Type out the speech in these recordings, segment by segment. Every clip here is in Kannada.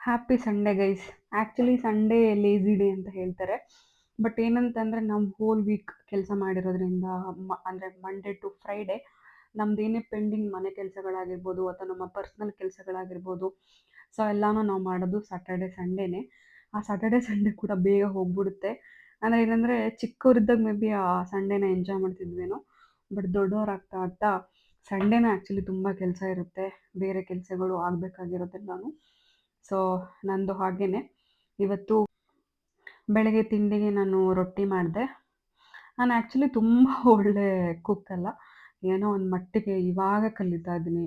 Happy Sunday guys. Actually Sunday lazy day ಅಂತ ಹೇಳ್ತಾರೆ. ಬಟ್ ಏನಂತಂದರೆ ನಾವು ಹೋಲ್ ವೀಕ್ ಕೆಲಸ ಮಾಡಿರೋದ್ರಿಂದ ಅಂದರೆ ಮಂಡೇ ಟು ಫ್ರೈಡೇ ನಮ್ಮದೇನೇ ಪೆಂಡಿಂಗ್ ಮನೆ ಕೆಲಸಗಳಾಗಿರ್ಬೋದು ಅಥವಾ ನಮ್ಮ ಪರ್ಸ್ನಲ್ ಕೆಲಸಗಳಾಗಿರ್ಬೋದು, ಸೊ ಎಲ್ಲನೂ ನಾವು ಮಾಡೋದು ಸ್ಯಾಟರ್ಡೆ ಸಂಡೇನೇ. ಆ ಸ್ಯಾಟರ್ಡೆ ಸಂಡೇ ಕೂಡ ಬೇಗ ಹೋಗ್ಬಿಡುತ್ತೆ. ಅಂದರೆ ಏನಂದರೆ ಚಿಕ್ಕವರಿದ್ದಾಗ ಮೇ ಬಿ ಆ ಸಂಡೇನ ಎಂಜಾಯ್ ಮಾಡ್ತಿದ್ವೇನೋ. ಬಟ್ ದೊಡ್ಡವರಾಗ್ತಾ ಆಗ್ತಾ ಸಂಡೇನ ಆ್ಯಕ್ಚುಲಿ ತುಂಬ ಕೆಲಸ ಇರುತ್ತೆ, ಬೇರೆ ಕೆಲಸಗಳು ಆಗಬೇಕಾಗಿರುತ್ತೆ ನಾನು. ಸೊ ನಂದು ಹಾಗೇನೆ. ಇವತ್ತು ಬೆಳಗ್ಗೆ ತಿಂಡಿಗೆ ನಾನು ರೊಟ್ಟಿ ಮಾಡಿದೆ. ನಾನು ಆ್ಯಕ್ಚುಲಿ ತುಂಬ ಒಳ್ಳೆ ಕುಕ್ ಅಲ್ಲ, ಏನೋ ಒಂದು ಮಟ್ಟಿಗೆ ಇವಾಗ ಕಲಿತಾ ಇದ್ದೀನಿ.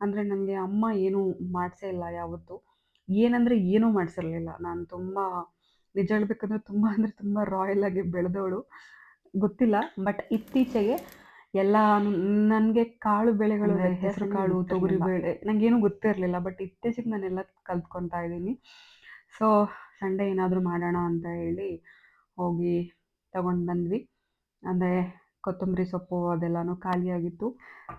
ಅಂದರೆ ನನಗೆ ಅಮ್ಮ ಏನೂ ಮಾಡಿಸೇ ಇಲ್ಲ ಯಾವತ್ತೂ. ಏನಂದರೆ ಏನೂ ಮಾಡಿಸಿರಲಿಲ್ಲ. ನಾನು ತುಂಬ ನಿಜ ಹೇಳ್ಬೇಕಂದ್ರೆ ತುಂಬ ಅಂದರೆ ತುಂಬ ರಾಯಲ್ ಆಗಿ ಬೆಳೆದವಳು. ಗೊತ್ತಿಲ್ಲ, ಬಟ್ ಇತ್ತೀಚೆಗೆ ಎಲ್ಲ ನನಗೆ ಕಾಳು ಬೆಳೆಗಳು, ಹೆಸರು ಕಾಳು, ತೊಗರಿ ಬೇಳೆ ನನಗೇನು ಗೊತ್ತೇ ಇರಲಿಲ್ಲ. ಬಟ್ ಇತ್ತೀಚೆಗೆ ನಾನೆಲ್ಲ ಕಲ್ತ್ಕೊತಾ ಇದ್ದೀನಿ. ಸೊ ಸಂಡೇ ಏನಾದರೂ ಮಾಡೋಣ ಅಂತ ಹೇಳಿ ಹೋಗಿ ತಗೊಂಡು ಬಂದ್ವಿ. ಅಂದರೆ ಕೊತ್ತಂಬರಿ ಸೊಪ್ಪು ಅದೆಲ್ಲನೂ ಖಾಲಿಯಾಗಿತ್ತು.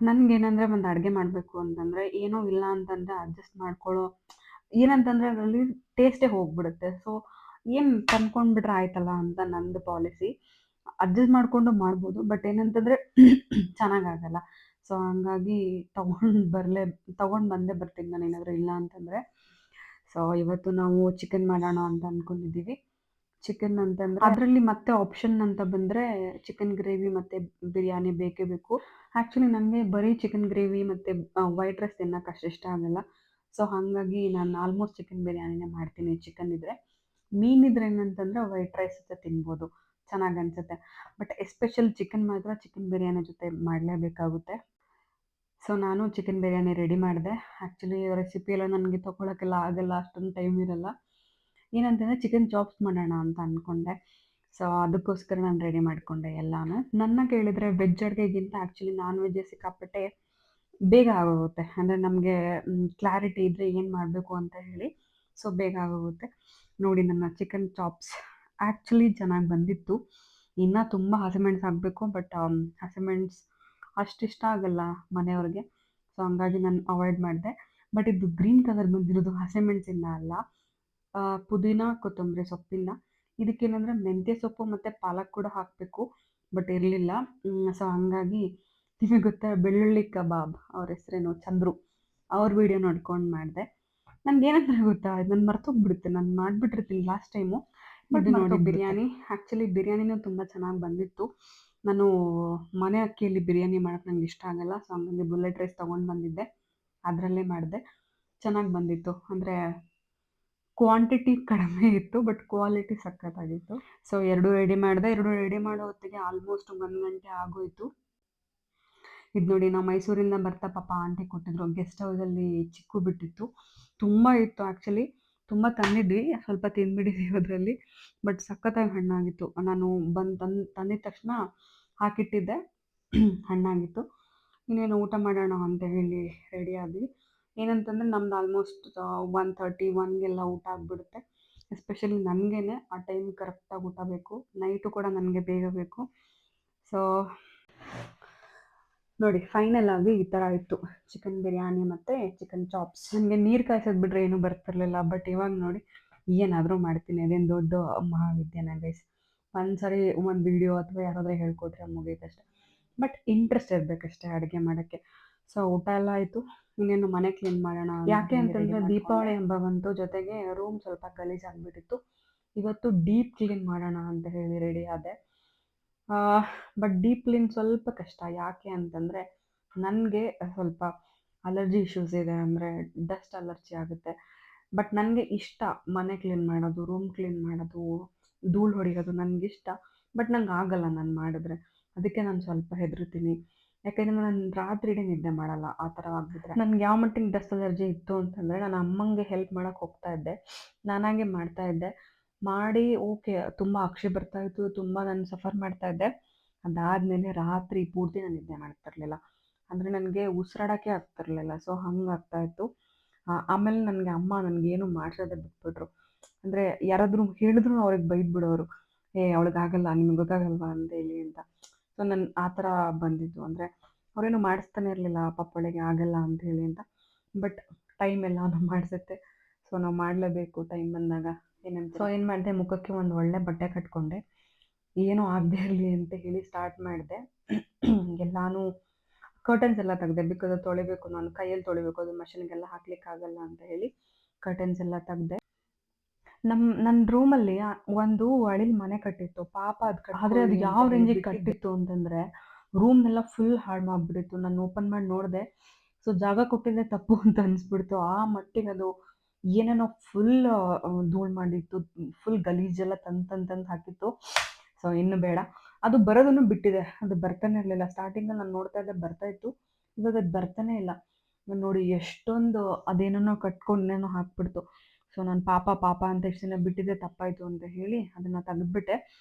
ನನಗೇನಂದರೆ ಒಂದು ಅಡುಗೆ ಮಾಡಬೇಕು ಅಂತಂದರೆ ಏನೂ ಇಲ್ಲ ಅಂತಂದರೆ ಅಡ್ಜಸ್ಟ್ ಮಾಡ್ಕೊಳ್ಳೋ, ಏನಂತಂದರೆ ಅದರಲ್ಲಿ ಟೇಸ್ಟೇ ಹೋಗ್ಬಿಡುತ್ತೆ. ಸೊ ಏನು ತಂದ್ಕೊಂಡ್ಬಿಟ್ರೆ ಆಯ್ತಲ್ಲ ಅಂತ ನಂದು ಪಾಲಿಸಿ. ಅಡ್ಜಸ್ಟ್ ಮಾಡಿಕೊಂಡು ಮಾಡ್ಬೋದು, ಬಟ್ ಏನಂತಂದರೆ ಚೆನ್ನಾಗಾಗಲ್ಲ. ಸೊ ಹಂಗಾಗಿ ತೊಗೊಂಡು ಬಂದೇ ಬರ್ತೀನಿ ನಾನು, ಏನಾದರೂ ಇಲ್ಲ ಅಂತಂದರೆ. ಸೊ ಇವತ್ತು ನಾವು ಚಿಕನ್ ಮಾಡೋಣ ಅಂತ ಅಂದ್ಕೊಂಡಿದ್ದೀವಿ. ಚಿಕನ್ ಅಂತಂದರೆ ಅದರಲ್ಲಿ ಮತ್ತೆ ಆಪ್ಷನ್ ಅಂತ ಬಂದರೆ ಚಿಕನ್ ಗ್ರೇವಿ ಮತ್ತು ಬಿರಿಯಾನಿ ಬೇಕೇ ಬೇಕು. ಆ್ಯಕ್ಚುಲಿ ನನಗೆ ಬರೀ ಚಿಕನ್ ಗ್ರೇವಿ ಮತ್ತು ವೈಟ್ ರೈಸ್ ತಿನ್ನೋಕೆ ಅಷ್ಟು ಇಷ್ಟ ಆಗಲ್ಲ. ಸೊ ಹಾಗಾಗಿ ನಾನು ಆಲ್ಮೋಸ್ಟ್ ಚಿಕನ್ ಬಿರಿಯಾನಿನೇ ಮಾಡ್ತೀನಿ ಚಿಕನ್ ಇದ್ದರೆ. ಮೀನಿದ್ರೆ ಏನಂತಂದರೆ ವೈಟ್ ರೈಸ್ ಜೊತೆ ತಿನ್ಬೋದು, ಚೆನ್ನಾಗಿ ಅನಿಸುತ್ತೆ. ಬಟ್ ಎಸ್ಪೆಷಲ್ ಚಿಕನ್ ಮಾತ್ರ ಚಿಕನ್ ಬಿರಿಯಾನಿ ಜೊತೆ ಮಾಡಲೇಬೇಕಾಗುತ್ತೆ. ಸೊ ನಾನು ಚಿಕನ್ ಬಿರಿಯಾನಿ ರೆಡಿ ಮಾಡಿದೆ. ಆ್ಯಕ್ಚುಲಿ ರೆಸಿಪಿ ಎಲ್ಲ ನನಗೆ ತೊಗೊಳಕ್ಕೆಲ್ಲ ಆಗಲ್ಲ, ಅಷ್ಟೊಂದು ಟೈಮ್ ಇರಲ್ಲ. ಏನಂತಂದರೆ ಚಿಕನ್ ಚಾಪ್ಸ್ ಮಾಡೋಣ ಅಂತ ಅಂದ್ಕೊಂಡೆ. ಸೊ ಅದಕ್ಕೋಸ್ಕರ ನಾನು ರೆಡಿ ಮಾಡಿಕೊಂಡೆ ಎಲ್ಲನೂ. ನನ್ನ ಕೇಳಿದರೆ ವೆಜ್ ಅಡುಗೆಗಿಂತ ಆ್ಯಕ್ಚುಲಿ ನಾನ್ ವೆಜ್ಜೇ ಸಿಕ್ಕಾಪಟ್ಟೆ ಬೇಗ ಆಗೋಗುತ್ತೆ. ಅಂದರೆ ನಮಗೆ ಕ್ಲಾರಿಟಿ ಇದ್ದರೆ ಏನು ಮಾಡಬೇಕು ಅಂತ ಹೇಳಿ, ಸೊ ಬೇಗ ಆಗೋಗುತ್ತೆ. ನೋಡಿ ನನ್ನ ಚಿಕನ್ ಚಾಪ್ಸ್ ಆ್ಯಕ್ಚುಲಿ ಚೆನ್ನಾಗಿ ಬಂದಿತ್ತು. ಇನ್ನೂ ತುಂಬ ಹಸಿಮೆಣ್ಸು ಹಾಕಬೇಕು, ಬಟ್ ಹಸಿಮೆಣ್ಸು ಅಷ್ಟಿಷ್ಟ ಆಗಲ್ಲ ಮನೆಯವ್ರಿಗೆ. ಸೊ ಹಂಗಾಗಿ ನಾನು ಅವಾಯ್ಡ್ ಮಾಡಿದೆ. ಬಟ್ ಇದು ಗ್ರೀನ್ ಕಲರ್ ಬಂದಿರೋದು ಹಸಿಮೆಣ್ಸಿಂದ ಅಲ್ಲ, ಪುದೀನ ಕೊತ್ತಂಬರಿ ಸೊಪ್ಪಿಂದ. ಇದಕ್ಕೇನಂದರೆ ಮೆಂತ್ಯ ಸೊಪ್ಪು ಮತ್ತು ಪಾಲಕ್ ಕೂಡ ಹಾಕಬೇಕು, ಬಟ್ ಇರಲಿಲ್ಲ. ಸೊ ಹಂಗಾಗಿ ನಿಮಗೆ ಗೊತ್ತಾ ಬೆಳ್ಳುಳ್ಳಿ ಕಬಾಬ್ ಅವ್ರ ಹೆಸರೇನು, ಚಂದ್ರು, ಅವ್ರ ವೀಡಿಯೋ ನೋಡ್ಕೊಂಡು ಮಾಡಿದೆ. ನನಗೇನಂದ್ರೆ ಗೊತ್ತಾ, ನಾನು ಮರ್ತೋಗ್ಬಿಡುತ್ತೆ, ನಾನು ಮಾಡಿಬಿಟ್ಟಿರ್ತೀನಿ ಲಾಸ್ಟ್ ಟೈಮು. ಬಟ್ ನೋಡಿ ಬಿರಿಯಾನಿ, ಆ್ಯಕ್ಚುಲಿ ಬಿರಿಯಾನಿನೂ ತುಂಬ ಚೆನ್ನಾಗಿ ಬಂದಿತ್ತು. ನಾನು ಮನೆ ಅಕ್ಕಿಯಲ್ಲಿ ಬಿರಿಯಾನಿ ಮಾಡೋಕ್ಕೆ ನಂಗೆ ಇಷ್ಟ ಆಗಲ್ಲ. ಸೊ ಹಂಗಾಗಿ ಬುಲೆಟ್ ರೈಸ್ ತೊಗೊಂಡು ಬಂದಿದ್ದೆ, ಅದರಲ್ಲೇ ಮಾಡಿದೆ. ಚೆನ್ನಾಗಿ ಬಂದಿತ್ತು. ಅಂದರೆ ಕ್ವಾಂಟಿಟಿ ಕಡಿಮೆ ಇತ್ತು, ಬಟ್ ಕ್ವಾಲಿಟಿ ಸಖತ್ತಾಗಿತ್ತು. ಸೊ ಎರಡೂ ರೆಡಿ ಮಾಡಿದೆ. ಎರಡೂ ರೆಡಿ ಮಾಡೋ ಹೊತ್ತಿಗೆ ಆಲ್ಮೋಸ್ಟ್ 1 ಗಂಟೆ ಆಗೋಯಿತು. ಇದು ನೋಡಿ, ನಾವು ಮೈಸೂರಿಂದ ಬರ್ತಾ ಪಾಪ ಆಂಟಿ ಕೊಟ್ಟಿದ್ರು. ಗೆಸ್ಟ್ ಹೌಸಲ್ಲಿ ಚಿಕ್ಕು ಬಿಟ್ಟಿತ್ತು, ತುಂಬ ಇತ್ತು ಆ್ಯಕ್ಚುಲಿ. ತುಂಬ ತಂದಿದ್ವಿ, ಸ್ವಲ್ಪ ತಿಂದ್ಬಿಟ್ಟಿದ್ವಿ ಅದರಲ್ಲಿ. ಬಟ್ ಸಖತ್ತಾಗಿ ಹಣ್ಣಾಗಿತ್ತು. ನಾನು ತಂದಿದ ತಕ್ಷಣ ಹಾಕಿಟ್ಟಿದ್ದೆ, ಹಣ್ಣಾಗಿತ್ತು. ಇನ್ನೇನು ಊಟ ಮಾಡೋಣ ಅಂತ ಹೇಳಿ ರೆಡಿ ಆದ್ವಿ. ಏನಂತಂದರೆ ನಮ್ದು ಆಲ್ಮೋಸ್ಟ್ 1:30, 1ಗೆಲ್ಲ ಊಟ ಆಗಿಬಿಡುತ್ತೆ. ಎಸ್ಪೆಷಲಿ ನನಗೇನೆ ಆ ಟೈಮ್ ಕರೆಕ್ಟಾಗಿ ಊಟ ಬೇಕು. ನೈಟು ಕೂಡ ನನಗೆ ಬೇಗ ಬೇಕು. ಸೊ ನೋಡಿ, ಫೈನಲ್ ಆಗಿ ಈ ಥರ ಇತ್ತು ಚಿಕನ್ ಬಿರಿಯಾನಿ ಮತ್ತು ಚಿಕನ್ ಚಾಪ್ಸ್. ನನಗೆ ನೀರು ಕಾಯಿಸೋದು ಬಿಟ್ಟರೆ ಏನೂ ಬರ್ತಿರ್ಲಿಲ್ಲ. ಬಟ್ ಇವಾಗ ನೋಡಿ ಏನಾದರೂ ಮಾಡ್ತೀನಿ. ಅದೇನು ದೊಡ್ಡ ಮಹಾವಿದ್ಯೆನಾ ಗೈಸ್. ಒಂದು ಸರಿ ಒಂದು ವೀಡಿಯೋ ಅಥವಾ ಯಾರಾದರೂ ಹೇಳ್ಕೊಟ್ರೆ ಮುಗೀತಷ್ಟೆ. ಬಟ್ ಇಂಟ್ರೆಸ್ಟ್ ಇರಬೇಕಷ್ಟೇ ಅಡುಗೆ ಮಾಡೋಕ್ಕೆ. ಸೊ ಊಟ ಎಲ್ಲ ಆಯಿತು, ಇನ್ನೇನು ಮನೆ ಕ್ಲೀನ್ ಮಾಡೋಣ. ಯಾಕೆ ಅಂತಂದರೆ ದೀಪಾವಳಿ ಹಬ್ಬ ಬಂತು, ಜೊತೆಗೆ ರೂಮ್ ಸ್ವಲ್ಪ ಗಲೀಜಾಗಿಬಿಟ್ಟಿತ್ತು. ಇವತ್ತು ಡೀಪ್ ಕ್ಲೀನ್ ಮಾಡೋಣ ಅಂತ ಹೇಳಿ ರೆಡಿ ಆದೆ. ಬಟ್ ಡೀಪ್ ಕ್ಲೀನ್ ಸ್ವಲ್ಪ ಕಷ್ಟ. ಯಾಕೆ ಅಂತಂದರೆ ನನಗೆ ಸ್ವಲ್ಪ ಅಲರ್ಜಿ ಇಶ್ಯೂಸ್ ಇದೆ, ಅಂದರೆ ಡಸ್ಟ್ ಅಲರ್ಜಿ ಆಗುತ್ತೆ. ಬಟ್ ನನಗೆ ಇಷ್ಟ ಮನೆ ಕ್ಲೀನ್ ಮಾಡೋದು, ರೂಮ್ ಕ್ಲೀನ್ ಮಾಡೋದು, ಧೂಳು ಹೊಡೆಯೋದು ನನಗಿಷ್ಟ. ಬಟ್ ನಂಗೆ ಆಗಲ್ಲ ನಾನು ಮಾಡಿದ್ರೆ. ಅದಕ್ಕೆ ನಾನು ಸ್ವಲ್ಪ ಹೆದರ್ತೀನಿ. ಯಾಕೆಂದರೆ ನಾನು ರಾತ್ರಿ ಇಡೀ ನಿದ್ದೆ ಮಾಡಲ್ಲ ಆ ಥರ ಆಗಿಬಿಟ್ರೆ. ನನಗೆ ಯಾವ ಮಟ್ಟಿಗೆ ಡಸ್ಟ್ ಅಲರ್ಜಿ ಇತ್ತು ಅಂತಂದರೆ ನಾನು ಅಮ್ಮಂಗೆ ಹೆಲ್ಪ್ ಮಾಡೋಕ್ಕೆ ಹೋಗ್ತಾಯಿದ್ದೆ, ನಾನಾಗೆ ಮಾಡ್ತಾಯಿದ್ದೆ. ಮಾಡಿ ಓಕೆ, ತುಂಬ ಅಕ್ಷಿ ಬರ್ತಾಯಿತ್ತು, ತುಂಬ ನಾನು ಸಫರ್ ಮಾಡ್ತಾಯಿದ್ದೆ. ಅದಾದಮೇಲೆ ರಾತ್ರಿ ಪೂರ್ತಿ ನಾನು ನಿದ್ದೆ ಮಾಡ್ತಿರ್ಲಿಲ್ಲ, ಅಂದರೆ ನನಗೆ ಉಸಿರಾಡೋಕ್ಕೆ ಆಗ್ತಿರ್ಲಿಲ್ಲ. ಸೊ ಹಂಗಾಗ್ತಾಯಿತ್ತು. ಆಮೇಲೆ ನನಗೆ ಅಮ್ಮ ನನಗೇನು ಮಾಡಿಸೋದೇ ಬಿಟ್ಬಿಟ್ರು. ಅಂದರೆ ಯಾರಾದರೂ ಹೇಳಿದ್ರು ಅವ್ರಿಗೆ ಬೈದ್ಬಿಡೋರು, ಅವಳಿಗಾಗಲ್ಲ, ನಿಮ್ಗೆ ಗೊತ್ತಾಗಲ್ವಾ ಅಂತೇಳಿ ಅಂತ. ಸೊ ನನ್ನ ಆ ಥರ ಬಂದಿದ್ದು. ಅಂದರೆ ಅವರೇನು ಮಾಡಿಸ್ತಾನೆ ಇರಲಿಲ್ಲ ಪಾಪಳಿಗೆ ಆಗಲ್ಲ ಅಂಥೇಳಿ ಅಂತ. ಬಟ್ ಟೈಮ್ ಎಲ್ಲನೂ ಮಾಡಿಸುತ್ತೆ. ಸೊ ನಾವು ಮಾಡಲೇಬೇಕು ಟೈಮ್ ಬಂದಾಗ ಏನಂತ. ಸೊ ಏನು ಮಾಡಿದೆ, ಮುಖಕ್ಕೆ ಒಂದು ಒಳ್ಳೆ ಬಟ್ಟೆ ಕಟ್ಕೊಂಡೆ, ಏನೂ ಆಗದೆ ಇರಲಿ ಅಂತ ಹೇಳಿ ಸ್ಟಾರ್ಟ್ ಮಾಡಿದೆ. ಎಲ್ಲಾನು ಕರ್ಟನ್ಸ್ ಎಲ್ಲ ತೆಗೆದೆ, ಬಿಕಾಸ್ ಅದು ತೊಳಿಬೇಕು, ನಾನು ಕೈಯಲ್ಲಿ ತೊಳಿಬೇಕು, ಅದು ಮಷಿನ್ಗೆಲ್ಲ ಹಾಕ್ಲಿಕ್ಕಾಗಲ್ಲ ಅಂತ ಹೇಳಿ ಕರ್ಟನ್ಸ್ ಎಲ್ಲ ತೆಗ್ದೆ. ನನ್ನ ರೂಮಲ್ಲಿ ಒಂದು ಅಳಿಲ್ ಮನೆ ಕಟ್ಟಿತ್ತು ಪಾಪ, ಆದರೆ ಅದು ಯಾವ ರೇಂಜಿಗೆ ಕಟ್ಟಿತ್ತು ಅಂತಂದರೆ ರೂಮ್ನೆಲ್ಲ ಫುಲ್ ಹಾಳು ಮಾಡಿಬಿಟ್ಟಿತ್ತು. ನಾನು ಓಪನ್ ಮಾಡಿ ನೋಡಿದೆ, ಸೊ ಜಾಗ ಕೊಟ್ಟಿದ್ದೆ ತಪ್ಪು ಅಂತ ಅನಿಸ್ಬಿಡ್ತು. ಆ ಮಟ್ಟಿಗೆ ಅದು ಏನೇನೋ ಫುಲ್ ಧೂಳು ಮಾಡಿತ್ತು, ಫುಲ್ ಗಲೀಜೆಲ್ಲ ತಂದು ಹಾಕಿತ್ತು. ಸೊ ಇನ್ನು ಬೇಡ, ಅದು ಬರೋದನ್ನು ಬಿಟ್ಟಿದೆ, ಅದು ಬರ್ತಾನೆ ಇರಲಿಲ್ಲ. ಸ್ಟಾರ್ಟಿಂಗಲ್ಲಿ ನಾನು ನೋಡ್ತಾ ಇದ್ದೆ ಬರ್ತಾ ಇತ್ತು, ಇವಾಗ ಅದು ಬರ್ತಾನೆ ಇಲ್ಲ. ನೋಡಿ ಎಷ್ಟೊಂದು ಅದೇನೋ ಕಟ್ಕೊಂಡೇನೋ ಹಾಕ್ಬಿಡ್ತು. ಸೊ ನಾನು ಪಾಪ ಅಂತ ಎಷ್ಟು ದಿನ ಬಿಟ್ಟಿದ್ದೆ ತಪ್ಪಾಯಿತು ಅಂತ ಹೇಳಿ ಅದನ್ನು ತೆಗೆದ್ಬಿಟ್ಟೆ.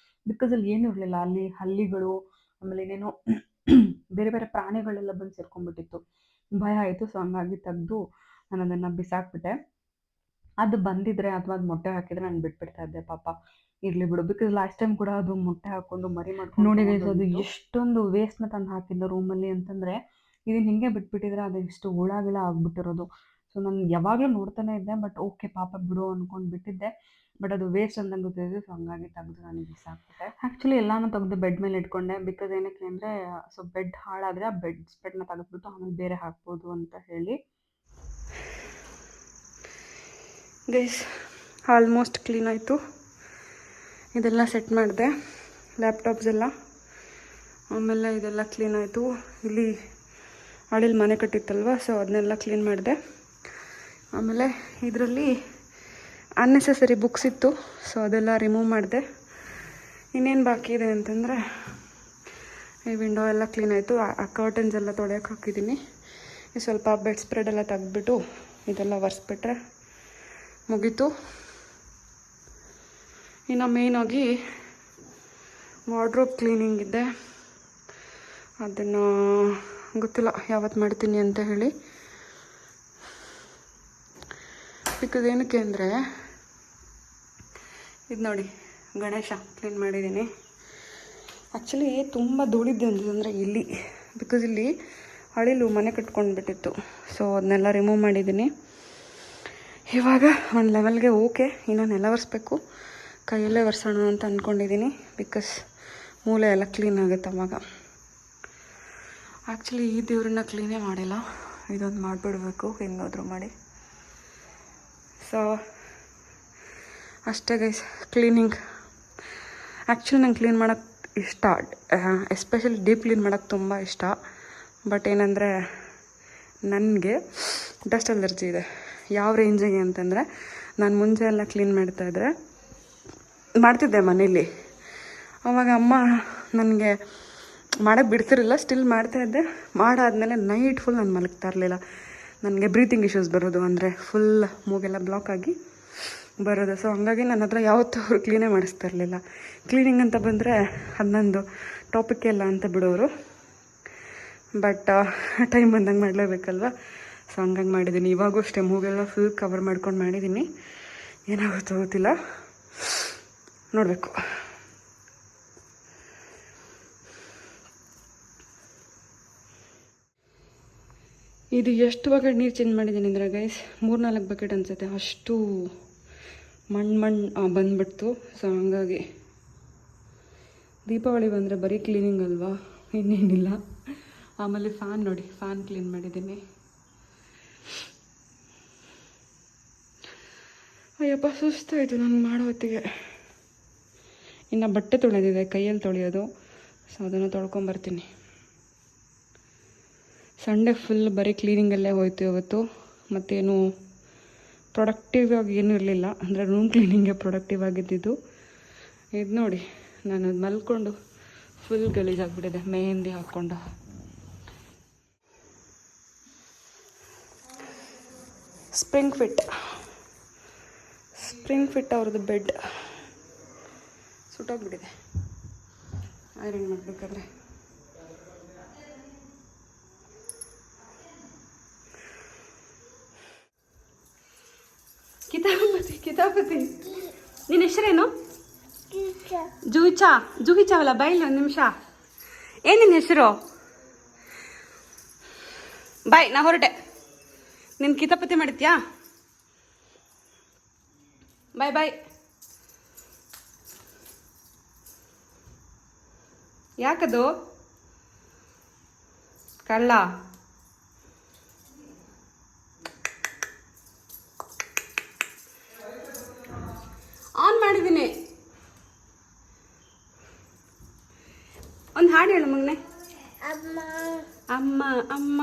ಬಿಕಾಸ್ ಅಲ್ಲಿ ಏನೂ ಇರಲಿಲ್ಲ, ಅಲ್ಲಿ ಹಲ್ಲಿಗಳು ಆಮೇಲೆ ಏನೇನೋ ಬೇರೆ ಬೇರೆ ಪ್ರಾಣಿಗಳೆಲ್ಲ ಬಂದು ಸೇರ್ಕೊಂಡ್ಬಿಟ್ಟಿತ್ತು. ಭಯ ಆಯಿತು. ಸೊ ಹಂಗಾಗಿ ತೆಗೆದು ನಾನು ಅದನ್ನು ಬಿಸಾಕ್ಬಿಟ್ಟೆ. ಅದು ಬಂದಿದ್ರೆ ಅಥವಾ ಅದು ಮೊಟ್ಟೆ ಹಾಕಿದರೆ ನಾನು ಬಿಟ್ಬಿಡ್ತಾ ಇದ್ದೆ, ಪಾಪ ಇರಲಿ ಬಿಡು. ಬಿಕಾಸ್ ಲಾಸ್ಟ್ ಟೈಮ್ ಕೂಡ ಅದು ಮೊಟ್ಟೆ ಹಾಕ್ಕೊಂಡು ಮರಿ ಮಾಡ್ಕೊಂಡು ನೋಡಿ ಗೈಸ್, ಅದು ಎಷ್ಟೊಂದು ವೇಸ್ಟ್ನ ತಂದು ಹಾಕಿಲ್ಲ ರೂಮಲ್ಲಿ ಅಂತಂದರೆ, ಇದನ್ನು ಹಿಂಗೆ ಬಿಟ್ಬಿಟ್ಟಿದ್ರೆ ಅದು ಎಷ್ಟು ಹುಳ ಆಗ್ಬಿಟ್ಟಿರೋದು. ಸೊ ನಾನು ಯಾವಾಗಲೂ ನೋಡ್ತಾನೆ ಇದ್ದೆ, ಬಟ್ ಓಕೆ ಪಾಪ ಬಿಡು ಅಂದ್ಕೊಂಡು ಬಿಟ್ಟಿದ್ದೆ. ಬಟ್ ಅದು ವೇಸ್ಟ್ ಅಂದಂಗೆ ಗೊತ್ತಿದೆ. ಸೊ ಹಂಗಾಗಿ ತೆಗೆದು ನಾನು ಬಿಸಾಕ್ಬಿಟ್ಟೆ. ಆ್ಯಕ್ಚುಲಿ ಎಲ್ಲನೂ ತೆಗೆದು ಬೆಡ್ ಮೇಲೆ ಇಟ್ಕೊಂಡೆ. ಬಿಕಾಸ್ ಏನಕ್ಕೆ ಅಂದರೆ, ಸೊ ಬೆಡ್ ಹಾಳಾದರೆ ಆ ಬೆಡ್ನ ತೆಗೆದ್ಬಿಟ್ಟು ಆಮೇಲೆ ಬೇರೆ ಹಾಕ್ಬೋದು ಅಂತ ಹೇಳಿ. ಗೈಸ್ ಆಲ್ಮೋಸ್ಟ್ ಕ್ಲೀನ್ ಆಯಿತು. ಇದೆಲ್ಲ ಸೆಟ್ ಮಾಡಿದೆ, ಲ್ಯಾಪ್ಟಾಪ್ಸ್ ಎಲ್ಲ, ಆಮೇಲೆ ಇದೆಲ್ಲ ಕ್ಲೀನ್ ಆಯಿತು. ಇಲ್ಲಿ ಅಳಿಲ್ ಮನೆ ಕಟ್ಟಿತ್ತಲ್ವ, ಸೊ ಅದನ್ನೆಲ್ಲ ಕ್ಲೀನ್ ಮಾಡಿದೆ. ಆಮೇಲೆ ಇದರಲ್ಲಿ ಅನ್ನೆಸೆಸರಿ ಬುಕ್ಸ್ ಇತ್ತು, ಸೊ ಅದೆಲ್ಲ ರಿಮೂವ್ ಮಾಡಿದೆ. ಇನ್ನೇನು ಬಾಕಿ ಇದೆ ಅಂತಂದರೆ, ಈ ವಿಂಡೋ ಎಲ್ಲ ಕ್ಲೀನ್ ಆಯಿತು. ಆ ಕರ್ಟನ್ಸ್ ಎಲ್ಲ ತೊಳೆಯೋಕೆ ಹಾಕಿದ್ದೀನಿ. ಸ್ವಲ್ಪ ಬೆಡ್ ಸ್ಪ್ರೆಡ್ ಎಲ್ಲ ತೆಗೆದ್ಬಿಟ್ಟು ಇದೆಲ್ಲ ಒರೆಸ್ಬಿಟ್ರೆ ಮುಗೀತು. ಇನ್ನು ಮೇಯ್ನಾಗಿ ವಾರ್ಡ್ರೋಬ್ ಕ್ಲೀನಿಂಗ್ ಇದೆ, ಅದನ್ನು ಗೊತ್ತಿಲ್ಲ ಯಾವತ್ತು ಮಾಡ್ತೀನಿ ಅಂತ ಹೇಳಿ. ಬಿಕಾಸ್ ಏನಕ್ಕೆ ಅಂದರೆ, ಇದು ನೋಡಿ ಗಣೇಶ ಕ್ಲೀನ್ ಮಾಡಿದ್ದೀನಿ. ಆ್ಯಕ್ಚುಲಿ ತುಂಬ ಧೂಳಿದ್ದೆ ಅಂತಂದರೆ ಇಲ್ಲಿ, ಬಿಕಾಸ್ ಇಲ್ಲಿ ಅಳಿಲು ಮನೆ ಕಟ್ಕೊಂಡ್ಬಿಟ್ಟಿತ್ತು. ಸೊ ಅದನ್ನೆಲ್ಲ ರಿಮೂವ್ ಮಾಡಿದ್ದೀನಿ. ಇವಾಗ ಒಂದು ಲೆವೆಲ್ಗೆ ಓಕೆ, ಇನ್ನು ನೆಲ ಒರೆಸ್ಬೇಕು, ಕೈಯಲ್ಲೇ ಒರೆಸೋಣ ಅಂತ ಅಂದ್ಕೊಂಡಿದ್ದೀನಿ. ಬಿಕಾಸ್ ಮೂಲೆ ಎಲ್ಲ ಕ್ಲೀನ್ ಆಗುತ್ತೆ ಅವಾಗ. ಆ್ಯಕ್ಚುಲಿ ಈ ದೇವ್ರನ್ನ ಕ್ಲೀನೇ ಮಾಡಿಲ್ಲ, ಇದೊಂದು ಮಾಡಿಬಿಡ್ಬೇಕು ಹೆಂಗಾದರೂ ಮಾಡಿ. ಸೊ ಅಷ್ಟೇ ಗೈಸ್ ಕ್ಲೀನಿಂಗ್. ಆ್ಯಕ್ಚುಲಿ ನಂಗೆ ಕ್ಲೀನ್ ಮಾಡೋಕ್ಕೆ ಇಷ್ಟ, ಎಸ್ಪೆಷಲಿ ಡೀಪ್ ಕ್ಲೀನ್ ಮಾಡೋಕ್ಕೆ ತುಂಬ ಇಷ್ಟ. ಬಟ್ ಏನಂದರೆ, ನನಗೆ ಡಸ್ಟ್ ಅಲರ್ಜಿ ಇದೆ. ಯಾವ ರೇಂಜಿಗೆ ಅಂತಂದರೆ, ನಾನು ಮುಂಚೆ ಎಲ್ಲ ಕ್ಲೀನ್ ಮಾಡ್ತಿದ್ದೆ ಮನೇಲಿ. ಆವಾಗ ಅಮ್ಮ ನನಗೆ ಮಾಡೋಕ್ಕೆ ಬಿಡ್ತಿರಲಿಲ್ಲ, ಸ್ಟಿಲ್ ಮಾಡ್ತಾಯಿದ್ದೆ. ಮಾಡಾದಮೇಲೆ ನೈಟ್ ಫುಲ್ ನಾನು ಮಲಗ್ತಾ ಇರಲಿಲ್ಲ. ನನಗೆ ಬ್ರೀತಿಂಗ್ ಇಶ್ಯೂಸ್ ಬರೋದು, ಅಂದರೆ ಫುಲ್ ಮೂಗೆಲ್ಲ ಬ್ಲಾಕ್ ಆಗಿ ಬರೋದು. ಸೊ ಹಂಗಾಗಿ ನನ್ನ ಹತ್ರ ಯಾವತ್ತೂ ಅವರು ಕ್ಲೀನೇ ಮಾಡಿಸ್ತಾ ಇರಲಿಲ್ಲ. ಕ್ಲೀನಿಂಗ್ ಅಂತ ಬಂದರೆ ಹನ್ನೊಂದು ಟಾಪಿಕ್ ಎಲ್ಲ ಅಂತ ಬಿಡೋರು. ಬಟ್ ಟೈಮ್ ಬಂದಂಗೆ ಮಾಡಲೇಬೇಕಲ್ವ, ಸೊ ಹಂಗಾಗಿ ಮಾಡಿದ್ದೀನಿ. ಇವಾಗೂ ಅಷ್ಟೇ ಮೂಗೆಲ್ಲ ಫುಲ್ ಕವರ್ ಮಾಡ್ಕೊಂಡು ಮಾಡಿದ್ದೀನಿ. ಏನಾಗುತ್ತೋ ಗೊತ್ತಿಲ್ಲ, ನೋಡಬೇಕು. ಇದು ಎಷ್ಟು ಬಕೆಟ್ ನೀರು ಚೇಂಜ್ ಮಾಡಿದ್ದೀನಿ ಅಂದರೆ ಗೈಸ್, 3-4 ಬಕೆಟ್ ಅನಿಸುತ್ತೆ. ಅಷ್ಟು ಮಣ್ಣು ಬಂದುಬಿಡ್ತು. ಸೊ ಹಂಗಾಗಿ ದೀಪಾವಳಿ ಬಂದರೆ ಬರೀ ಕ್ಲೀನಿಂಗ್ ಅಲ್ವಾ, ಇನ್ನೇನಿಲ್ಲ. ಆಮೇಲೆ ಫ್ಯಾನ್ ನೋಡಿ, ಫ್ಯಾನ್ ಕ್ಲೀನ್ ಮಾಡಿದ್ದೀನಿ. ಅಯ್ಯಪ್ಪ ಸುಸ್ತಾಯಿತು ನಾನು ಮಾಡೋ ಹೊತ್ತಿಗೆ. ಇನ್ನು ಬಟ್ಟೆ ತೊಳೆದಿದೆ, ಕೈಯಲ್ಲಿ ತೊಳೆಯೋದು. ಸೊ ಅದನ್ನು ತೊಳ್ಕೊಂಬರ್ತೀನಿ. ಸಂಡೇ ಫುಲ್ ಬರೀ ಕ್ಲೀನಿಂಗಲ್ಲೇ ಹೋಯ್ತು ಇವತ್ತು. ಮತ್ತೇನು ಪ್ರೊಡಕ್ಟಿವ್ ಆಗಿ ಏನೂ ಇರಲಿಲ್ಲ, ಅಂದರೆ ರೂಮ್ ಕ್ಲೀನಿಂಗೇ ಪ್ರೊಡಕ್ಟಿವ್ ಆಗಿದ್ದಿದ್ದು. ಇದು ನೋಡಿ, ನಾನು ಅದು ಮಲ್ಕೊಂಡು ಫುಲ್ ಗಲೀಜಾಗಿಬಿಟ್ಟಿದೆ ಮೆಹಂದಿ ಹಾಕ್ಕೊಂಡು. ಸ್ಪ್ರಿಂಗ್ ಫಿಟ್ ಅವ್ರದ್ದು ಬೆಡ್ ಸುಟ್ಟೋಗ್ಬಿಟ್ಟಿದೆ, ಐರನ್ ಮಾಡಬೇಕಾದ್ರೆ. ಕಿತಾಪತಿ ನಿನ್ನ ಹೆಸರೇನು? ಜೂಹಿಚಾ ಅಲ್ಲ, ಬಾಯಿಲ್ಲ ಒಂದು ನಿಮಿಷ. ಏನು ನಿನ್ನ ಹೆಸರು? ಬಾಯ್, ನಾ ಹೊರಟೆ. ನಿನ್ನ ಕಿತಾಪತಿ ಮಾಡಿದ್ಯಾ? ಬಾಯ್ ಬಾಯ್. ಯಾಕದು ಕಳ್ಳ? ಆನ್ ಮಾಡಿದ್ದೀನಿ. ಒಂದು ಹಾಡು ಹೇಳು ಮಗನೆ. ಅಮ್ಮ ಅಮ್ಮ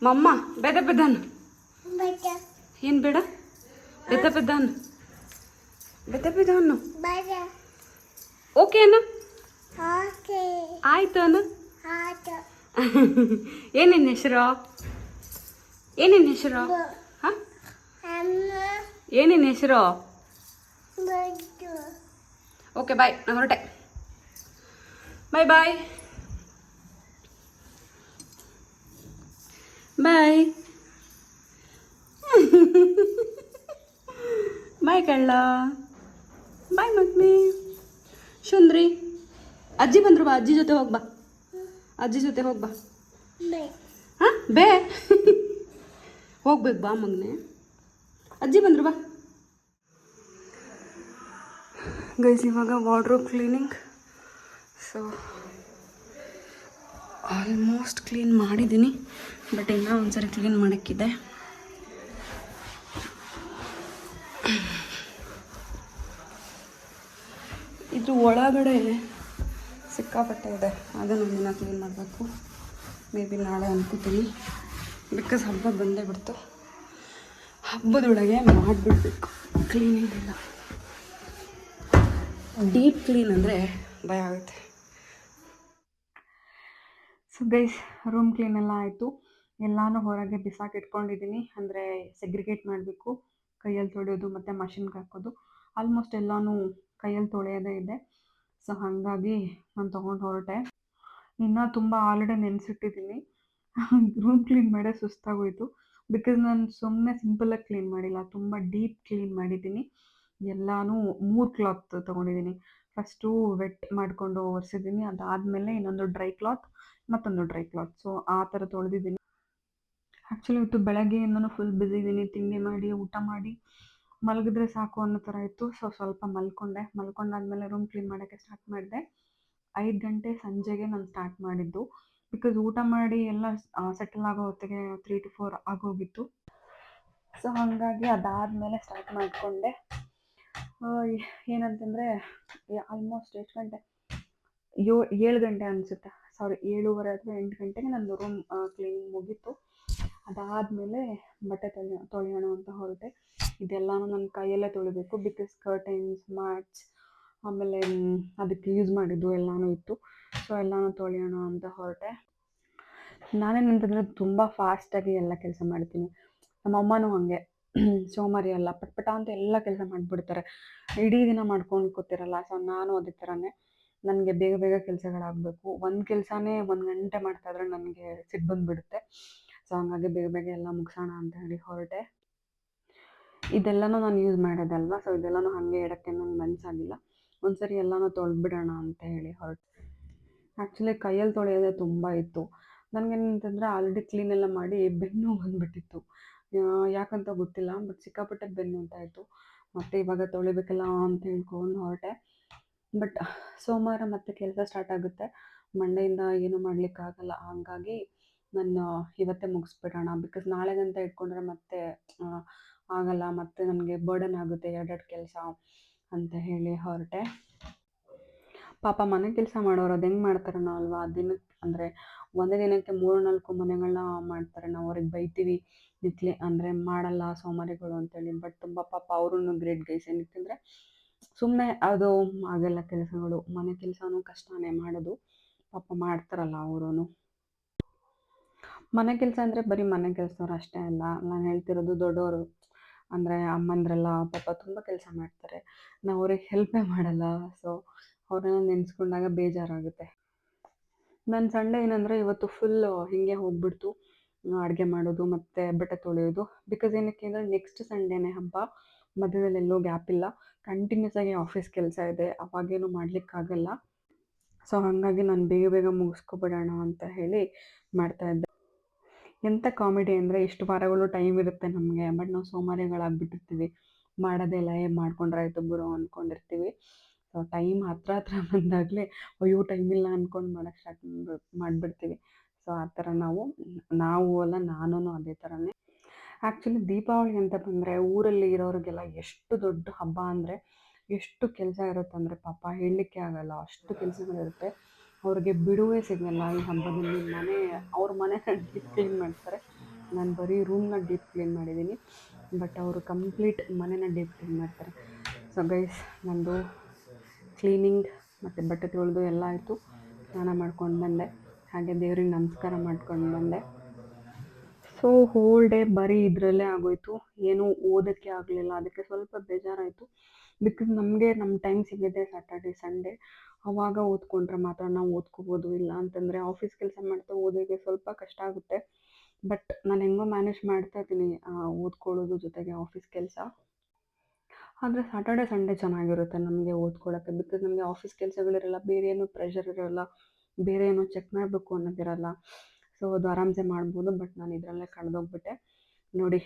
ಮಮ್ಮ ಬೆದ ಬೆದನ್ ಏನು ಬೇಡ? ಬೆದ ಬೆದನ್ ಬೆದ ಬೆದನ್ನು ಓಕೆ ಅನ್ನ ಆಯ್ತು ಅನ್ನ. ಏನೇನು ಹೆಸರು? ಏನೇನು ಹೆಸರು? ಹಾಂ ಏನೇನು ಹೆಸರು? ಓಕೆ ಬಾಯ್, ನಾನು ಹೊರಟೆ. ಬಾಯ್ ಬಾಯ್ ಬಾಯ್ ಬಾಯ್ ಕಳ್ಳ. ಬಾಯ್ ಮಗ್ನಿ ಸುಂದ್ರಿ. ಅಜ್ಜಿ ಬಂದರು, ಬಾ ಅಜ್ಜಿ ಜೊತೆ ಹೋಗ್ಬಾ. ಅಜ್ಜಿ ಜೊತೆ ಹೋಗ್ಬಾ. ಹಾಂ ಬೇ ಹೋಗ್ಬೇಕು ಬಾ ಮಗನೆ. ಅಜ್ಜಿ ಬಂದರು ಬಾ. ಗೈಸ್ ಇವಾಗ wardrobe cleaning. So almost clean ಮಾಡಿದ್ದೀನಿ, ಬಟ್ ಇನ್ನೂ ಒಂದ್ಸರಿ ಕ್ಲೀನ್ ಮಾಡೋಕ್ಕಿದೆ. ಇದ್ರ ಒಳಗಡೆ ಸಿಕ್ಕಾಪಟ್ಟೆ ಇದೆ, ಅದನ್ನು ಒಂದಿನ ಕ್ಲೀನ್ ಮಾಡಬೇಕು. ಮೇ ಬಿ ನಾಳೆ ಅನ್ಕೋತೀನಿ, ಬಿಕಾಸ್ ಹಬ್ಬ ಬಂದೇ ಬಿಡ್ತು. ಹಬ್ಬದೊಳಗೆ ಮಾಡಿಬಿಡ್ಬೇಕು ಕ್ಲೀನಿಂಗ್ ಎಲ್ಲ. ಡೀಪ್ ಕ್ಲೀನ್ ಅಂದರೆ ಭಯ ಆಗುತ್ತೆ. ಸೊ ಗೈಸ್, ರೂಮ್ ಕ್ಲೀನ್ ಎಲ್ಲ ಆಯಿತು. ಎಲ್ಲನೂ ಹೊರಗೆ ಬಿಸಾಕಿಟ್ಕೊಂಡಿದ್ದೀನಿ, ಅಂದರೆ ಸೆಗ್ರಿಗೇಟ್ ಮಾಡಬೇಕು. ಕೈಯಲ್ಲಿ ತೊಳೆಯೋದು ಮತ್ತು ಮಷಿನ್ಗೆ ಹಾಕೋದು. ಆಲ್ಮೋಸ್ಟ್ ಎಲ್ಲನೂ ಕೈಯಲ್ಲಿ ತೊಳೆಯೋದೇ ಇದೆ. ಸೊ ಹಾಗಾಗಿ ನಾನು ತೊಗೊಂಡು ಹೊರಟೆ. ಇನ್ನೂ ತುಂಬ ಆಲ್ರೆಡಿ ನೆನೆಸಿಟ್ಟಿದ್ದೀನಿ. ರೂಮ್ ಕ್ಲೀನ್ ಮಾಡೇ ಸುಸ್ತಾಗೋಯಿತು, ಬಿಕಾಸ್ ನಾನು ಸುಮ್ಮನೆ ಸಿಂಪಲಾಗಿ ಕ್ಲೀನ್ ಮಾಡಿಲ್ಲ, ತುಂಬ ಡೀಪ್ ಕ್ಲೀನ್ ಮಾಡಿದ್ದೀನಿ. ಎಲ್ಲನೂ 3 ಕ್ಲಾತ್ ತೊಗೊಂಡಿದ್ದೀನಿ. ಫಸ್ಟು ವೆಟ್ ಮಾಡಿಕೊಂಡು ಒರೆಸಿದ್ದೀನಿ, ಅದಾದಮೇಲೆ ಇನ್ನೊಂದು ಡ್ರೈ ಕ್ಲಾತ್, ಮತ್ತೊಂದು ಡ್ರೈ ಕ್ಲಾತ್. ಸೊ ಆ ಥರ ತೊಳೆದಿದ್ದೀನಿ. ಆ್ಯಕ್ಚುಲಿ ಇವತ್ತು ಬೆಳಗ್ಗೆಯಿಂದನೂ ಫುಲ್ ಬ್ಯುಸಿ ಇದ್ದೀನಿ. ತಿಂಡಿ ಮಾಡಿ ಊಟ ಮಾಡಿ ಮಲಗಿದ್ರೆ ಸಾಕು ಅನ್ನೋ ಥರ ಇತ್ತು. ಸೊ ಸ್ವಲ್ಪ ಮಲ್ಕೊಂಡಾದ್ಮೇಲೆ ರೂಮ್ ಕ್ಲೀನ್ ಮಾಡೋಕ್ಕೆ ಸ್ಟಾರ್ಟ್ ಮಾಡಿದೆ. 5 ಗಂಟೆ ಸಂಜೆಗೆ ನಾನು ಸ್ಟಾರ್ಟ್ ಮಾಡಿದ್ದು, ಬಿಕಾಸ್ ಊಟ ಮಾಡಿ ಎಲ್ಲ ಸೆಟಲ್ ಆಗೋ ಹೊತ್ತಿಗೆ 3 to 4 ಆಗೋಗಿತ್ತು. ಸೊ ಹಾಗಾಗಿ ಅದಾದಮೇಲೆ ಸ್ಟಾರ್ಟ್ ಮಾಡಿಕೊಂಡೆ. ಏನಂತಂದರೆ ಆಲ್ಮೋಸ್ಟ್ ಎಷ್ಟು ಗಂಟೆ, 7 ಗಂಟೆ ಅನಿಸುತ್ತೆ, 7:30 ಅಥವಾ 8 ಗಂಟೆಗೆ ನಂದು ರೂಮ್ ಕ್ಲೀನಿಂಗ್ ಮುಗೀತು. ಅದಾದಮೇಲೆ ಬಟ್ಟೆ ತೊಳೆಯೋಣ ಅಂತ ಹೊರಟೆ. ಇದೆಲ್ಲನೂ ನನ್ನ ಕೈಯಲ್ಲೇ ತೊಳಿಬೇಕು, ಬಿಕಾಸ್ ಕರ್ಟನ್ಸ್, ಮ್ಯಾಟ್ಸ್, ಆಮೇಲೆ ಅದಕ್ಕೆ ಯೂಸ್ ಮಾಡಿದ್ದು ಎಲ್ಲನೂ ಇತ್ತು. ಸೊ ಎಲ್ಲನೂ ತೊಳೆಯೋಣ ಅಂತ ಹೊರಟೆ. ನಾನೇನಂತಂದರೆ ತುಂಬ ಫಾಸ್ಟಾಗಿ ಎಲ್ಲ ಕೆಲಸ ಮಾಡ್ತೀನಿ. ನಮ್ಮಮ್ಮನೂ ಹಾಗೆ ಸೋಮಾರಿ ಅಲ್ಲ, ಪಟ್ಪಟ ಅಂತ ಎಲ್ಲ ಕೆಲಸ ಮಾಡಿಬಿಡ್ತಾರೆ, ಇಡೀ ದಿನ ಮಾಡ್ಕೊಂಡು ಕೂತಿರಲ್ಲ. ಸೊ ನಾನು ಅದೇ ಥರನೇ, ನನಗೆ ಬೇಗ ಬೇಗ ಕೆಲಸಗಳಾಗಬೇಕು. ಒಂದು ಕೆಲಸನೇ 1 ಗಂಟೆ ಮಾಡ್ತಾಯಿದ್ರೆ ನನಗೆ ಸಿಟ್ಟು ಬಂದುಬಿಡುತ್ತೆ. ಸೊ ಹಾಗಾಗಿ ಬೇಗ ಬೇಗ ಎಲ್ಲ ಮುಗಿಸೋಣ ಅಂತ ಹೇಳಿ ಹೊರಟೆ. ಇದೆಲ್ಲನೂ ನಾನು ಯೂಸ್ ಮಾಡೋದಲ್ವ, ಸೊ ಇದೆಲ್ಲನೂ ಹಾಗೆ ಇಡೋಕ್ಕೆ ನನಗೆ ಮನಸ್ಸಾಗಿಲ್ಲ. ಒಂದ್ಸರಿ ಎಲ್ಲನೂ ತೊಳೆದ್ಬಿಡೋಣ ಅಂತ ಹೇಳಿ ಹೊರಟೆ. ಆ್ಯಕ್ಚುಲಿ ಕೈಯಲ್ಲಿ ತೊಳೆಯೋದೇ ತುಂಬ ಇತ್ತು. ನನಗೇನಂತಂದರೆ ಆಲ್ರೆಡಿ ಕ್ಲೀನ್ ಎಲ್ಲ ಮಾಡಿ ಬೆನ್ನು ಬಂದುಬಿಟ್ಟಿತ್ತು, ಯಾಕಂತ ಗೊತ್ತಿಲ್ಲ, ಬಟ್ ಸಿಕ್ಕಾಪಟ್ಟೆ ಬೆನ್ನು ಅಂತ ಇತ್ತು. ಮತ್ತು ಇವಾಗ ತೊಳಿಬೇಕಲ್ಲ ಅಂತ ಹೇಳ್ಕೊಂಡು ಹೊರಟೆ. ಬಟ್ ಸೋಮವಾರ ಮತ್ತೆ ಕೆಲಸ ಸ್ಟಾರ್ಟ್ ಆಗುತ್ತೆ, ಮಂಡೆಯಿಂದ ಏನೂ ಮಾಡಲಿಕ್ಕಾಗಲ್ಲ. ಹಾಗಾಗಿ ನಾನು ಇವತ್ತೇ ಮುಗಿಸ್ಬಿಡೋಣ, ಬಿಕಾಸ್ ನಾಳೆಗಂತ ಇಟ್ಕೊಂಡ್ರೆ ಮತ್ತೆ ಆಗಲ್ಲ, ಮತ್ತು ನನಗೆ ಬರ್ಡನ್ ಆಗುತ್ತೆ 2 ಕೆಲಸ ಅಂತ ಹೇಳಿ ಹೊರಟೆ. ಪಾಪ ಮನೆ ಕೆಲಸ ಮಾಡೋರು ಅದು ಹೆಂಗೆ ಮಾಡ್ತಾರೇನೋ ಅಲ್ವಾ, ದಿನಕ್ಕೆ ಅಂದರೆ ಒಂದೇ ದಿನಕ್ಕೆ 3-4 ಮನೆಗಳನ್ನ ಮಾಡ್ತಾರೆ. ನಾವು ಅವ್ರಿಗೆ ಬೈತೀವಿ ಅಂದರೆ ಮಾಡಲ್ಲ ಸೋಮಾರಿಗಳು ಅಂತೇಳಿ. ಬಟ್ ತುಂಬ ಪಾಪ ಅವ್ರೂ ಗ್ರೇಟ್ ಗೈಸ್. ಏನಕ್ಕೆಂದರೆ ಸುಮ್ಮನೆ ಅದು ಆಗಲ್ಲ ಕೆಲಸಗಳು, ಮನೆ ಕೆಲಸನೂ ಕಷ್ಟನೇ ಮಾಡೋದು. ಪಾಪ ಮಾಡ್ತಾರಲ್ಲ ಅವರೂ. ಮನೆ ಕೆಲಸ ಅಂದರೆ ಬರೀ ಮನೆ ಕೆಲಸದವ್ರು ಅಷ್ಟೇ ಅಲ್ಲ, ನಾನು ಹೇಳ್ತಿರೋದು ದೊಡ್ಡವರು, ಅಂದರೆ ಅಮ್ಮಂದ್ರೆಲ್ಲ ಪಾಪ ತುಂಬ ಕೆಲಸ ಮಾಡ್ತಾರೆ, ನಾವು ಅವ್ರಿಗೆ ಹೆಲ್ಪೇ ಮಾಡಲ್ಲ. ಸೊ ಅವ್ರನ್ನ ನೆನೆಸ್ಕೊಂಡಾಗ ಬೇಜಾರಾಗುತ್ತೆ. ನನ್ನ ಸಂಡೇ ಏನಂದರೆ ಇವತ್ತು ಫುಲ್ಲು ಹೀಗೆ ಹೋಗ್ಬಿಡ್ತು, ಅಡುಗೆ ಮಾಡೋದು ಮತ್ತು ಬಟ್ಟೆ ತೊಳೆಯೋದು. ಬಿಕಾಸ್ ಏನಕ್ಕೆ ಅಂದರೆ ನೆಕ್ಸ್ಟ್ ಸಂಡೇನೇ ಹಬ್ಬ, ಮಧ್ಯದಲ್ಲಿ ಎಲ್ಲೂ ಗ್ಯಾಪ್ ಇಲ್ಲ. ಕಂಟಿನ್ಯೂಸ್ ಆಗಿ ಆಫೀಸ್ ಕೆಲಸ ಇದೆ, ಅವಾಗೇನು ಮಾಡಲಿಕ್ಕಾಗಲ್ಲ. ಸೊ ಹಾಗಾಗಿ ನಾನು ಬೇಗ ಬೇಗ ಮುಗಿಸ್ಕೊಬಿಡೋಣ ಅಂತ ಹೇಳಿ ಮಾಡ್ತಾಯಿದ್ದೆ. ಎಂಥ ಕಾಮಿಡಿ ಅಂದರೆ ಇಷ್ಟು ವಾರಗಳು ಟೈಮ್ ಇರುತ್ತೆ ನಮಗೆ, ಬಟ್ ನಾವು ಸೋಮಾರಿಗಳಾಗ್ಬಿಟ್ಟಿರ್ತೀವಿ. ಮಾಡೋದೇ ಇಲ್ಲ, ಮಾಡ್ಕೊಂಡ್ರೆ ಆಯಿತು ಬಿಡು ಅಂದ್ಕೊಂಡಿರ್ತೀವಿ. ಸೊ ಟೈಮ್ ಹತ್ರ ಹತ್ರ ಬಂದಾಗಲೇ ಅಯ್ಯೋ ಟೈಮ್ ಇಲ್ಲ ಅಂದ್ಕೊಂಡು ಮಾಡೋಕ್ಕೆ ಸ್ಟಾರ್ಟ್ ಮಾಡಿಬಿಡ್ತೀವಿ. ಸೊ ಆ ಥರ ನಾವು ಅಲ್ಲ, ನಾನೂ ಅದೇ ಥರನೇ. ಆ್ಯಕ್ಚುಲಿ ದೀಪಾವಳಿ ಅಂತ ಬಂದರೆ ಊರಲ್ಲಿ ಇರೋರಿಗೆಲ್ಲ ಎಷ್ಟು ದೊಡ್ಡ ಹಬ್ಬ ಅಂದರೆ ಎಷ್ಟು ಕೆಲಸ ಇರುತ್ತೆ ಅಂದರೆ ಪಾಪ ಹೇಳಲಿಕ್ಕೆ ಆಗಲ್ಲ, ಅಷ್ಟು ಕೆಲಸಗಳಿರುತ್ತೆ. ಅವ್ರಿಗೆ ಬಿಡುವೇ ಸಿಗಲ್ಲ ಈ ಹಬ್ಬದಲ್ಲಿ. ಅವ್ರ ಮನೆನ ಡೀಪ್ ಕ್ಲೀನ್ ಮಾಡ್ತಾರೆ. ನಾನು ಬರೀ ರೂಮ್ನ ಡೀಪ್ ಕ್ಲೀನ್ ಮಾಡಿದ್ದೀನಿ, ಬಟ್ ಅವರು ಕಂಪ್ಲೀಟ್ ಮನೆನ ಡೀಪ್ ಕ್ಲೀನ್ ಮಾಡ್ತಾರೆ. ಸೊ ಗೈಸ್, ನಂದು ಕ್ಲೀನಿಂಗ್ ಮತ್ತು ಬಟ್ಟೆ ತೊಳೆದು ಎಲ್ಲ ಆಯಿತು. ಸ್ನಾನ ಮಾಡ್ಕೊಂಡು ಬಂದೆ, ಹಾಗೆ ದೇವ್ರಿಗೆ ನಮಸ್ಕಾರ ಮಾಡ್ಕೊಂಡು ಬಂದೆ. ಸೊ ಹೋಲ್ ಡೇ ಬರೀ ಇದರಲ್ಲೇ ಆಗೋಯಿತು. ಏನೂ ಓದೋಕ್ಕೆ ಆಗಲಿಲ್ಲ. ಅದಕ್ಕೆ ಸ್ವಲ್ಪ ಬೇಜಾರಾಯಿತು. ಬಿಕಾಸ್ ನಮಗೆ ನಮ್ಮ ಟೈಮ್ ಸಿಗಿದೆ ಸ್ಯಾಟರ್ಡೆ ಸಂಡೇ, ಆವಾಗ ಓದ್ಕೊಂಡ್ರೆ ಮಾತ್ರ ನಾವು ಓದ್ಕೋಬೋದು. ಇಲ್ಲ ಅಂತಂದರೆ ಆಫೀಸ್ ಕೆಲಸ ಮಾಡ್ತಾ ಓದೋಕ್ಕೆ ಸ್ವಲ್ಪ ಕಷ್ಟ ಆಗುತ್ತೆ. ಬಟ್ ನಾನು ಹೆಂಗೋ ಮ್ಯಾನೇಜ್ ಮಾಡ್ತಾ ಇದ್ದೀನಿ, ಓದ್ಕೊಳ್ಳೋದು ಜೊತೆಗೆ ಆಫೀಸ್ ಕೆಲಸ. ಆದರೆ ಸ್ಯಾಟರ್ಡೆ ಸಂಡೇ ಚೆನ್ನಾಗಿರುತ್ತೆ ನಮಗೆ ಓದ್ಕೊಳ್ಳೋಕ್ಕೆ. ಬಿಕಾಸ್ ನಮಗೆ ಆಫೀಸ್ ಕೆಲಸಗಳಿರಲ್ಲ, ಬೇರೆ ಏನೂ ಪ್ರೆಷರ್ ಇರೋಲ್ಲ, ಬೇರೆ ಏನೋ ಚೆಕ್ ಮಾಡಬೇಕು ಅನ್ನೋದಿರಲ್ಲ. ಸೊ ಅದು ಆರಾಮ್ಸೆ ಮಾಡ್ಬೋದು. ಬಟ್ ನಾನು ಇದರಲ್ಲೇ ಕಳೆದೋಗ್ಬಿಟ್ಟೆ ನೋಡಿ.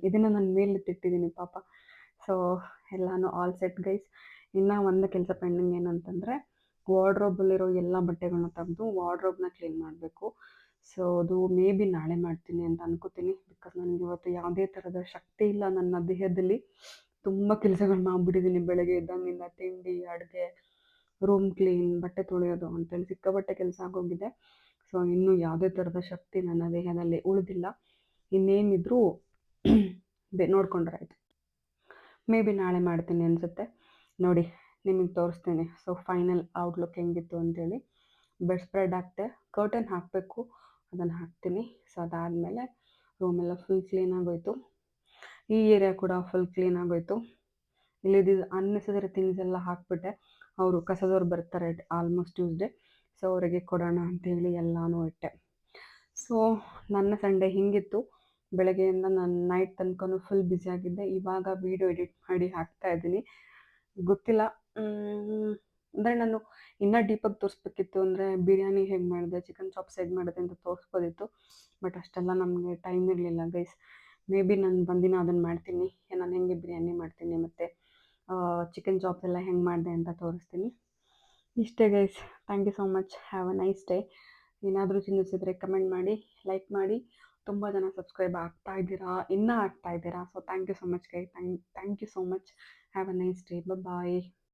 ಇದನ್ನು ನಾನು ಮೇಲೆತ್ತಿಟ್ಟಿದ್ದೀನಿ ಪಾಪ. ಸೊ ಎಲ್ಲನೂ ಆಲ್ ಸೆಟ್ ಗೈಸ್. ಇನ್ನೂ ಒಂದು ಕೆಲಸ ಪೆಂಡಿಂಗ್ ಏನಂತಂದರೆ ವಾರ್ಡ್ರೋಬಲ್ಲಿರೋ ಎಲ್ಲ ಬಟ್ಟೆಗಳನ್ನ ತೆಗೆದು ವಾರ್ಡ್ರೋಬ್ನ ಕ್ಲೀನ್ ಮಾಡಬೇಕು. ಸೊ ಅದು ಮೇ ಬಿ ನಾಳೆ ಮಾಡ್ತೀನಿ ಅಂತ ಅನ್ಕೋತೀನಿ. ಬಿಕಾಸ್ ನನಗೆ ಇವತ್ತು ಯಾವುದೇ ಥರದ ಶಕ್ತಿ ಇಲ್ಲ ನನ್ನ ದೇಹದಲ್ಲಿ. ತುಂಬ ಕೆಲಸಗಳು ಮಾಡಿಬಿಟ್ಟಿದ್ದೀನಿ ಬೆಳಗ್ಗೆ ಎದ್ದಂಗಿಂದ. ತಿಂಡಿ, ಅಡುಗೆ, ರೂಮ್ ಕ್ಲೀನ್, ಬಟ್ಟೆ ತೊಳೆಯೋದು ಅಂತೇಳಿ ಸಿಕ್ಕಾಪಟ್ಟೆ ಕೆಲಸ ಆಗೋಗಿದೆ. ಸೊ ಇನ್ನೂ ಯಾವುದೇ ಥರದ ಶಕ್ತಿ ನನ್ನ ದೇಹದಲ್ಲಿ ಉಳಿದಿಲ್ಲ. ಇನ್ನೇನಿದ್ರೂ ನೋಡ್ಕೊಂಡ್ರೆ ಆಯಿತು. ಮೇ ಬಿ ನಾಳೆ ಮಾಡ್ತೀನಿ ಅನಿಸುತ್ತೆ. ನೋಡಿ ನಿಮಗೆ ತೋರಿಸ್ತೀನಿ. ಸೊ ಫೈನಲ್ ಔಟ್ಲುಕ್ ಹೆಂಗಿತ್ತು ಅಂತೇಳಿ. ಬೆಡ್ ಸ್ಪ್ರೆಡ್ ಹಾಕ್ತೆ, ಕರ್ಟನ್ ಹಾಕಬೇಕು, ಅದನ್ನು ಹಾಕ್ತೀನಿ. ಸೊ ಅದಾದಮೇಲೆ ರೂಮೆಲ್ಲ ಫುಲ್ ಕ್ಲೀನ್ ಆಗೋಯಿತು. ಈ ಏರಿಯಾ ಕೂಡ ಫುಲ್ ಕ್ಲೀನ್ ಆಗೋಯಿತು. ಇಲ್ಲಿದ್ದು ಅನ್ನೆಸೆಸರಿ ಥಿಂಗ್ಸ್ ಎಲ್ಲ ಹಾಕ್ಬಿಟ್ಟೆ. ಅವರು ಕಸದವ್ರು ಬರ್ತಾರೆ ಆಲ್ಮೋಸ್ಟ್ ಟ್ಯೂಸ್ಡೇ. ಸೊ ಅವರಿಗೆ ಕೊಡೋಣ ಅಂತೇಳಿ ಎಲ್ಲನೂ ಇಟ್ಟೆ. ಸೊ ನನ್ನ ಸಂಡೇ ಹೀಗಿತ್ತು. ಬೆಳಗ್ಗೆಯಿಂದ ನಾನು ನೈಟ್ ತನಕನೂ ಫುಲ್ ಬ್ಯುಸಿಯಾಗಿದ್ದೆ. ಇವಾಗ ವೀಡಿಯೋ ಎಡಿಟ್ ಮಾಡಿ ಹಾಕ್ತಾಯಿದ್ದೀನಿ. ಗೊತ್ತಿಲ್ಲ, ಅಂದರೆ ನಾನು ಇನ್ನೂ ಡೀಪಾಗಿ ತೋರಿಸ್ಬೇಕಿತ್ತು. ಅಂದರೆ ಬಿರಿಯಾನಿ ಹೇಗೆ ಮಾಡಿದೆ, ಚಿಕನ್ ಚಾಪ್ಸ್ ಹೇಗೆ ಮಾಡಿದೆ ಅಂತ ತೋರಿಸ್ಬೋದಿತ್ತು. ಬಟ್ ಅಷ್ಟೆಲ್ಲ ನಮಗೆ ಟೈಮ್ ಇರಲಿಲ್ಲ ಗೈಸ್. ಮೇ ಬಿ ನಾನು ಒಂದಿನ ಅದನ್ನು ಮಾಡ್ತೀನಿ. ನಾನು ಹೆಂಗೆ ಬಿರಿಯಾನಿ ಮಾಡ್ತೀನಿ ಮತ್ತು ಚಿಕನ್ ಚಾಪ್ಸ್ ಎಲ್ಲ ಹೆಂಗೆ ಮಾಡಿದೆ ಅಂತ ತೋರಿಸ್ತೀನಿ. ಇಷ್ಟೇ guys. Thank you so much. Have a nice day. ಏನಾದರೂ ಚೇಂಜಸ್ ಇದ್ದರೆ ಕಮೆಂಟ್ ಮಾಡಿ, ಲೈಕ್ ಮಾಡಿ. ತುಂಬ ಜನ ಸಬ್ಸ್ಕ್ರೈಬ್ ಇನ್ನೂ ಆಗ್ತಾ ಇದ್ದೀರಾ. So thank you so much guy. Thank you so much. Have a nice day. Bye.